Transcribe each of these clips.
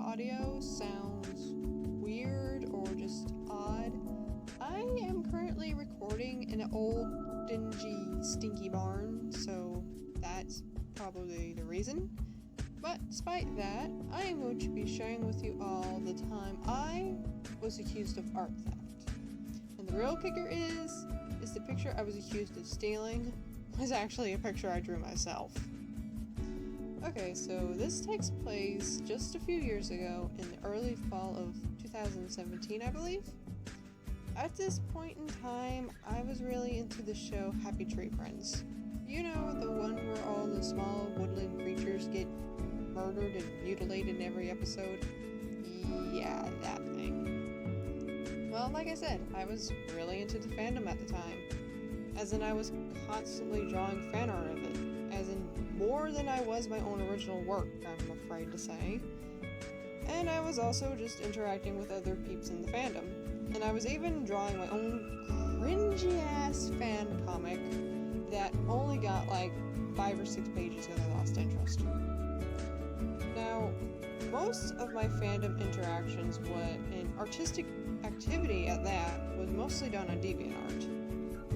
audio sounds weird or just odd, I am currently recording in an old, dingy, stinky barn, so that's probably the reason. But despite that, I am going to be sharing with you all the time I was accused of art theft. And the real kicker is the picture I was accused of stealing was actually a picture I drew myself. Okay, so this takes place just a few years ago in the early fall of 2017, I believe. At this point in time, I was really into the show Happy Tree Friends. You know, the one where all the small woodland creatures get murdered and mutilated in every episode? Yeah, that thing. Well, like I said, I was really into the fandom at the time. As in, I was constantly drawing fan art of it. As in, more than I was my own original work, I'm afraid to say. And I was also just interacting with other peeps in the fandom. And I was even drawing my own cringy-ass fan comic that only got like 5 or 6 pages because I lost interest. Now, most of my fandom interactions and artistic activity at that was mostly done on DeviantArt.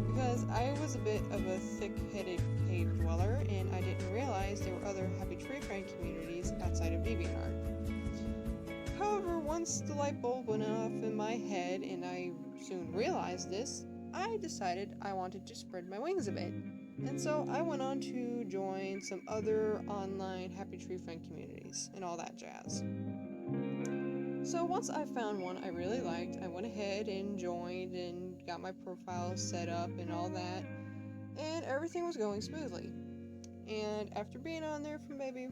Because I was a bit of a thick-headed cave dweller, and I didn't realize there were other Happy Tree Friend communities outside of DeviantArt. However, once the light bulb went off in my head, and I soon realized this, I decided I wanted to spread my wings a bit. And so I went on to join some other online Happy Tree Friend communities, and all that jazz. So once I found one I really liked, I went ahead and joined and got my profile set up and all that, and everything was going smoothly. And after being on there for maybe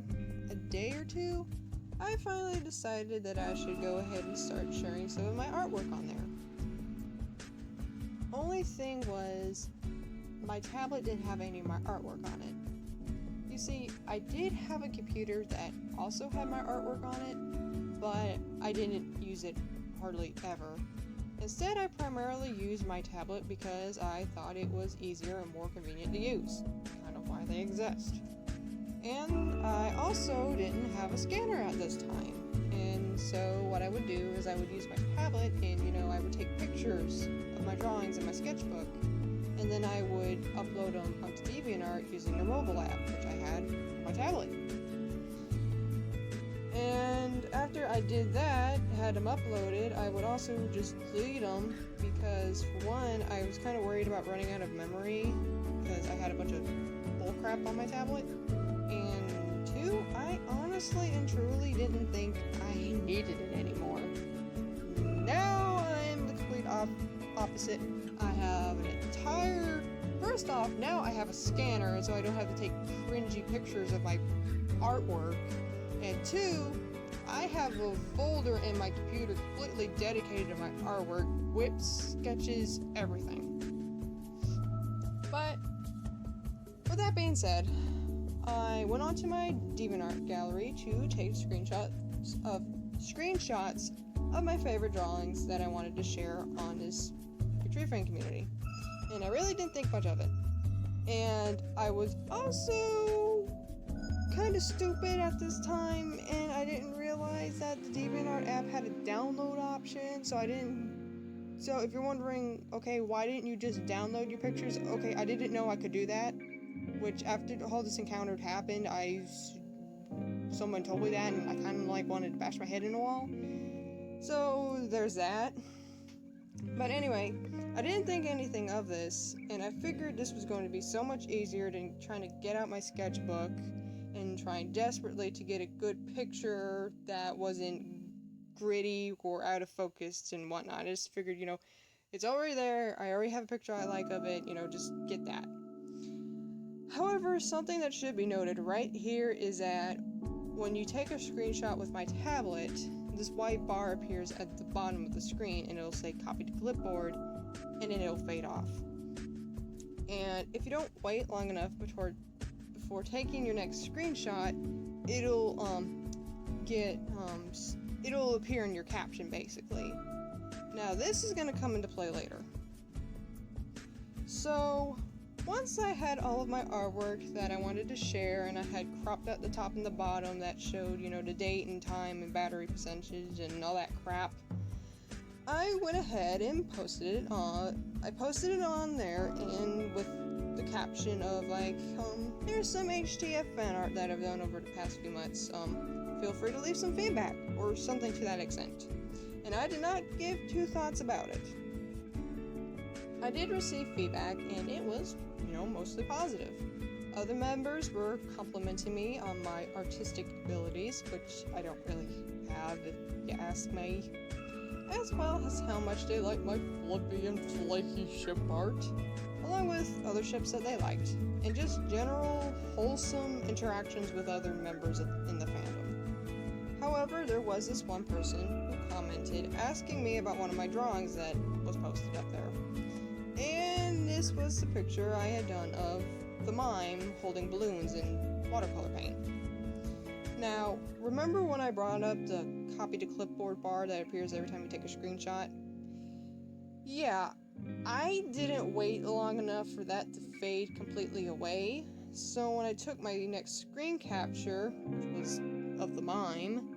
a day or two, I finally decided that I should go ahead and start sharing some of my artwork on there. Only thing was, my tablet didn't have any of my artwork on it. You see, I did have a computer that also had my artwork on it, but I didn't use it hardly ever. Instead, I primarily used my tablet because I thought it was easier and more convenient to use. Kind of why they exist. And I also didn't have a scanner at this time. And so what I would do is I would use my tablet and, I would take pictures of my drawings in my sketchbook. And then I would upload them onto DeviantArt using the mobile app, which I had on my tablet. And after I did that, had them uploaded, I would also just delete them because, for one, I was kind of worried about running out of memory because I had a bunch of bullcrap on my tablet. And two, I honestly and truly didn't think I needed it anymore. Now I'm the complete opposite. I have an First off, now I have a scanner, so I don't have to take cringy pictures of my artwork. And two, I have a folder in my computer completely dedicated to my artwork, whips, sketches, everything. But, with that being said, I went onto my DeviantArt gallery to take screenshots of my favorite drawings that I wanted to share on this Tree Friend community. And I really didn't think much of it. And I was also kind of stupid at this time, and I didn't realize that the DeviantArt app had a download option, so if you're wondering, okay, why didn't you just download your pictures? Okay, I didn't know I could do that, which after all this encounter happened, someone told me that, and I kind of wanted to bash my head in the wall. So there's that. But anyway, I didn't think anything of this, and I figured this was going to be so much easier than trying to get out my sketchbook and trying desperately to get a good picture that wasn't gritty or out of focus and whatnot. I just figured, it's already there, I already have a picture I like of it, just get that. However, something that should be noted right here is that when you take a screenshot with my tablet, this white bar appears at the bottom of the screen and it'll say copy to clipboard, and then it'll fade off. And if you don't wait long enough before taking your next screenshot, it'll appear in your caption basically. Now this is going to come into play later. So Once I had all of my artwork that I wanted to share, and I had cropped out the top and the bottom that showed, the date and time and battery percentage and all that crap, I went ahead and posted it on. I posted it on there, and with the caption of here's some HTF fan art that I've done over the past few months. Feel free to leave some feedback or something to that extent. And I did not give two thoughts about it. I did receive feedback, and it was, mostly positive. Other members were complimenting me on my artistic abilities, which I don't really have, if you ask me, as well as how much they like my flippy and flaky ship art, along with other ships that they liked, and just general, wholesome interactions with other members in the fandom. However, there was this one person who commented asking me about one of my drawings that was posted up there. And this was the picture I had done of the mime holding balloons in watercolor paint. Now, remember when I brought up the copy to clipboard bar that appears every time you take a screenshot? Yeah, I didn't wait long enough for that to fade completely away, so when I took my next screen capture, which was of the mime,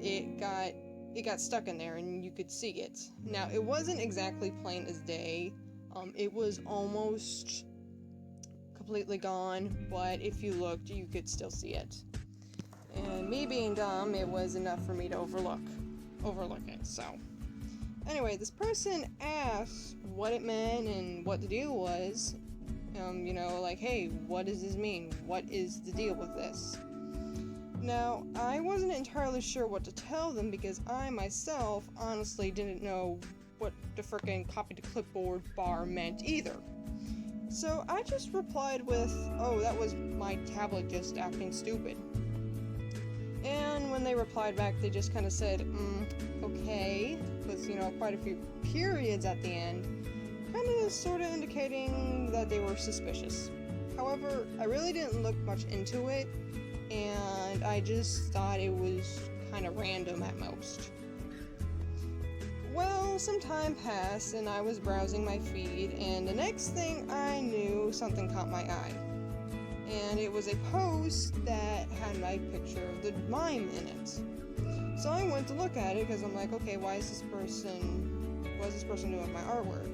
it got stuck in there and you could see it. Now, it wasn't exactly plain as day. It was almost completely gone, but if you looked, you could still see it. And me being dumb, it was enough for me to overlook it, so. Anyway, this person asked what it meant and what the deal was. Hey, what does this mean? What is the deal with this? Now, I wasn't entirely sure what to tell them because I myself honestly didn't know what the frickin' copy to clipboard bar meant either. So I just replied with, oh, that was my tablet just acting stupid. And when they replied back, they just kind of said, okay, with, quite a few periods at the end, kind of sort of indicating that they were suspicious. However, I really didn't look much into it, and I just thought it was kind of random at most. Well, some time passed, and I was browsing my feed, and the next thing I knew, something caught my eye. And it was a post that had my picture of the mime in it. So I went to look at it because I'm like, okay, what is this person doing with my artwork?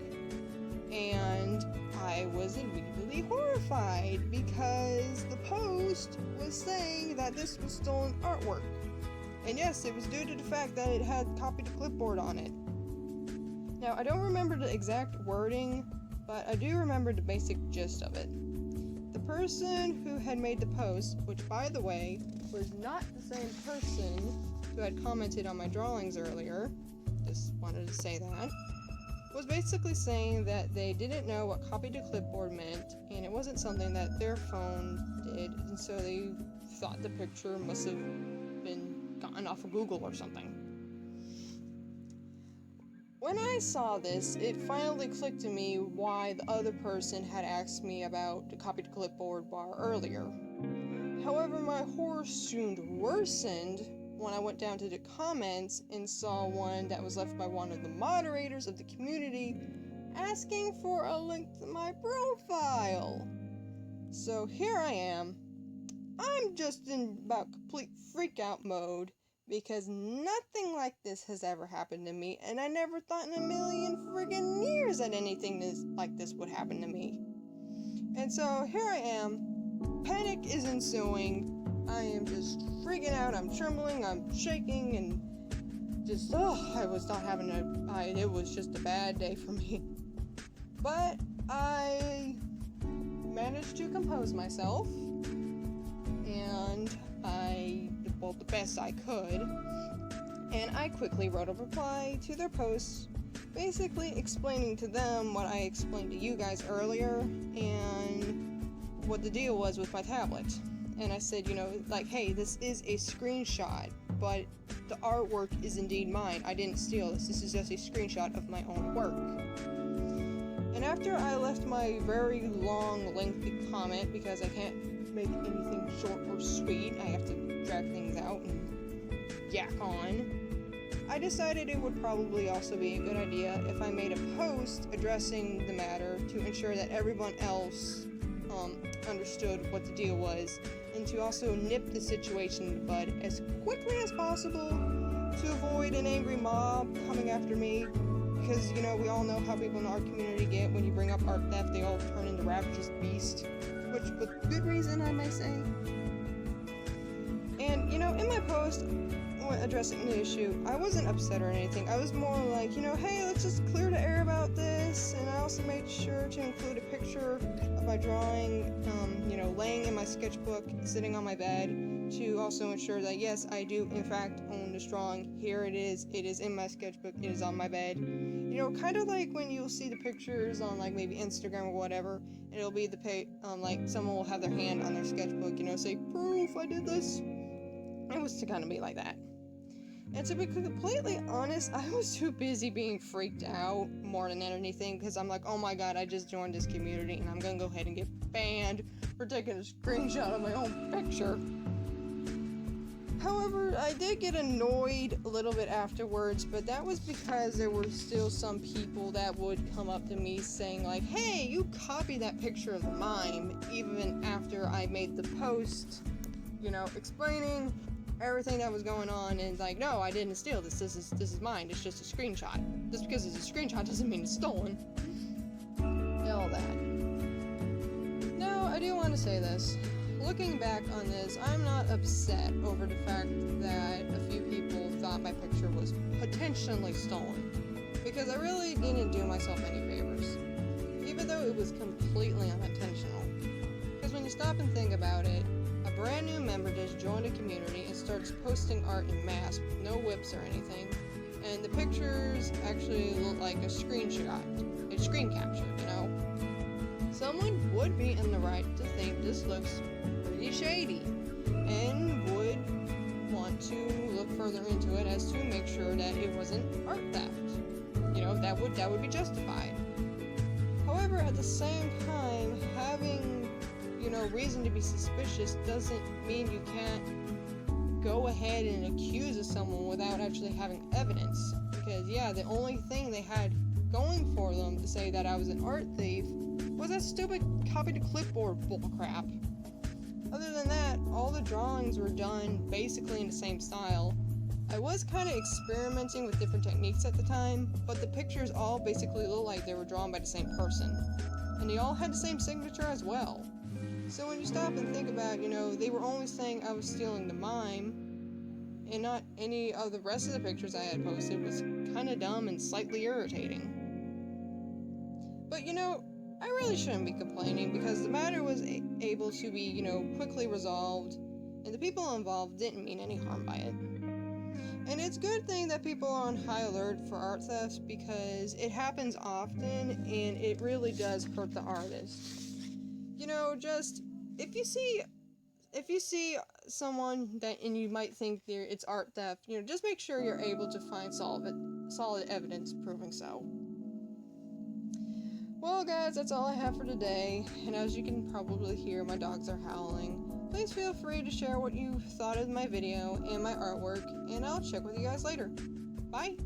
And I was immediately horrified because the post was saying that this was stolen artwork. And yes, it was due to the fact that it had copy to clipboard on it. Now, I don't remember the exact wording, but I do remember the basic gist of it. The person who had made the post, which by the way, was not the same person who had commented on my drawings earlier, just wanted to say that, was basically saying that they didn't know what copy to clipboard meant, and it wasn't something that their phone did, and so they thought the picture must have been gotten off of Google or something. When I saw this, it finally clicked to me why the other person had asked me about the copy to clipboard bar earlier. However, my horror soon worsened when I went down to the comments and saw one that was left by one of the moderators of the community asking for a link to my profile. So here I am. I'm just in about complete freak out mode because nothing like this has ever happened to me, and I never thought in a million friggin' years that anything like this would happen to me. And so here I am. Panic is ensuing. I am just freaking out. I'm trembling. I'm shaking, and just I was not having it was just a bad day for me. But I managed to compose myself, and I did the best I could, and I quickly wrote a reply to their posts, basically explaining to them what I explained to you guys earlier, and what the deal was with my tablet. And I said, hey, this is a screenshot, but the artwork is indeed mine. I didn't steal this. This is just a screenshot of my own work. And after I left my very long, lengthy comment, because I can't make anything short or sweet, I have to drag things out and yak on, I decided it would probably also be a good idea if I made a post addressing the matter to ensure that everyone else understood what the deal was, and to also nip the situation in the bud as quickly as possible to avoid an angry mob coming after me. Because, you know, we all know how people in our community get when you bring up art theft, they all turn into rapacious beasts. Which, with good reason, I may say. And, you know, in my post, when addressing the issue, I wasn't upset or anything. I was more like, you know, hey, let's just clear the air about this. And I also made sure to include a picture of my drawing, you know, laying in my sketchbook, sitting on my bed, to also ensure that, yes, I do, in fact, own this drawing. Here it is in my sketchbook, it is on my bed. You know, kind of like when you'll see the pictures on, like, maybe Instagram or whatever, and it'll be like, someone will have their hand on their sketchbook, you know, say, proof, I did this. It was to kind of be like that. And to be completely honest, I was too busy being freaked out more than anything, because I'm like, oh my god, I just joined this community, and I'm gonna go ahead and get banned for taking a screenshot of my own picture. However, I did get annoyed a little bit afterwards, but that was because there were still some people that would come up to me saying like, hey, you copied that picture of the mime, even after I made the post, you know, explaining everything that was going on, and like, no, I didn't steal this, this is mine, it's just a screenshot. Just because it's a screenshot doesn't mean it's stolen. And all that. Now, I do want to say this. Looking back on this, I'm not upset over the fact that a few people thought my picture was potentially stolen, because I really didn't do myself any favors, even though it was completely unintentional. Because when you stop and think about it, a brand new member just joined a community and starts posting art in mass with no whips or anything, and the pictures actually look like a screenshot, a screen capture, you know? Someone would be in the right to think this looks pretty shady, and would want to look further into it as to make sure that it wasn't art theft. You know, that would be justified. However, at the same time, having, you know, reason to be suspicious doesn't mean you can't go ahead and accuse of someone without actually having evidence. Because, yeah, the only thing they had going for them to say that I was an art thief was that stupid copy to clipboard bullcrap. Other than that, all the drawings were done basically in the same style. I was kind of experimenting with different techniques at the time, but the pictures all basically look like they were drawn by the same person. And they all had the same signature as well. So when you stop and think about, you know, they were only saying I was stealing the mime, and not any of the rest of the pictures I had posted, was kind of dumb and slightly irritating. But, you know, I really shouldn't be complaining, because the matter was able to be, you know, quickly resolved, and the people involved didn't mean any harm by it. And it's a good thing that people are on high alert for art thefts, because it happens often, and it really does hurt the artist. You know, just, if you see someone that, and you might think it's art theft, you know, just make sure you're able to find solid evidence proving so. Well, guys, that's all I have for today, and as you can probably hear, my dogs are howling. Please feel free to share what you thought of my video and my artwork, and I'll check with you guys later. Bye!